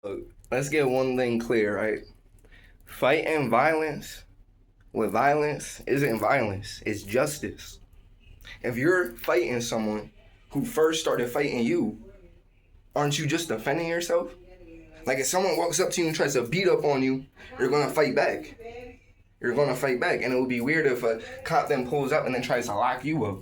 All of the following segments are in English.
Look, let's get one thing clear, right? Fighting violence with violence isn't violence, it's justice. If you're fighting someone who first started fighting you, aren't you just defending yourself? Like if someone walks up to you and tries to beat up on you, you're gonna fight back. You're gonna fight back. And it would be weird if a cop then pulls up and then tries to lock you up.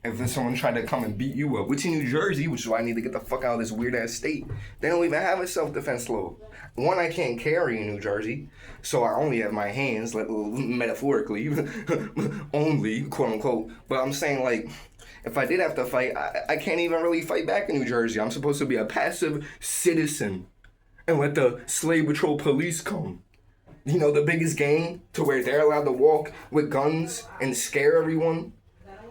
If there's someone trying to come and beat you up, which in New Jersey, which is why I need to get the fuck out of this weird ass state, they don't even have a self-defense law. One, I can't carry in New Jersey, so I only have my hands, like metaphorically, only quote unquote. But I'm saying like, if I did have to fight, I can't even really fight back in New Jersey. I'm supposed to be a passive citizen and let the slave patrol police come. You know, the biggest gang to where they're allowed to walk with guns and scare everyone.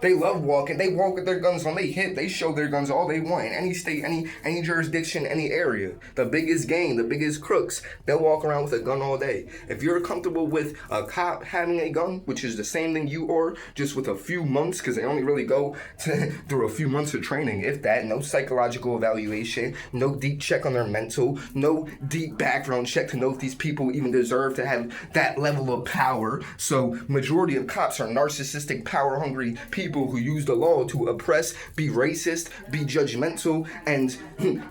They love walking. They walk with their guns on their hip. They show their guns all they want in any state, any jurisdiction, any area. The biggest gang, the biggest crooks, they'll walk around with a gun all day. If you're comfortable with a cop having a gun, which is the same thing you are, just with a few months, because they only really go through a few months of training, if that, no psychological evaluation, no deep check on their mental, no deep background check to know if these people even deserve to have that level of power. So majority of cops are narcissistic, power-hungry people who use the law to oppress, be racist, be judgmental, and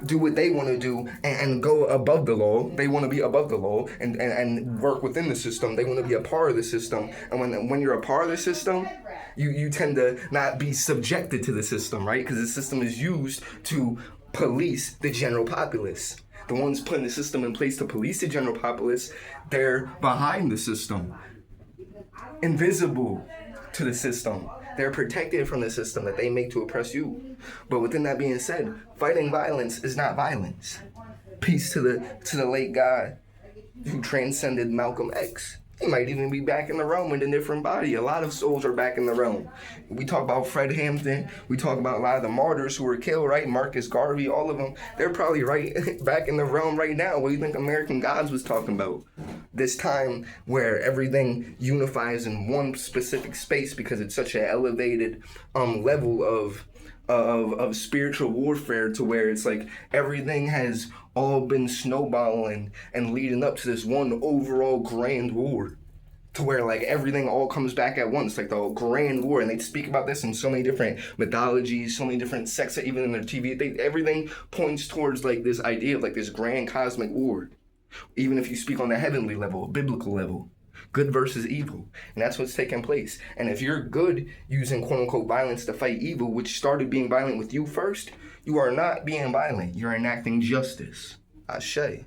do what they want to do and go above the law. They want to be above the law and work within the system. They want to be a part of the system. And when you're a part of the system, you tend to not be subjected to the system, right? Because the system is used to police the general populace. The ones putting the system in place to police the general populace, they're behind the system, invisible to the system. They're protected from the system that they make to oppress you. But within that being said, fighting violence is not violence. Peace to the late guy who transcended Malcolm X. He might even be back in the realm in a different body. A lot of souls are back in the realm. We talk about Fred Hampton. We talk about a lot of the martyrs who were killed, right? Marcus Garvey, all of them. They're probably right back in the realm right now. What do you think American Gods was talking about? This time where everything unifies in one specific space because it's such an elevated level of spiritual warfare, to where it's like everything has all been snowballing and leading up to this one overall grand war, to where like everything all comes back at once, like the grand war. And they speak about this in so many different mythologies, so many different sects, even in their TV. Everything points towards like this idea of like this grand cosmic war, even if you speak on the heavenly level, biblical level. Good versus evil. And that's what's taking place. And if you're good using quote unquote violence to fight evil, which started being violent with you first, you are not being violent. You're enacting justice. Ashe.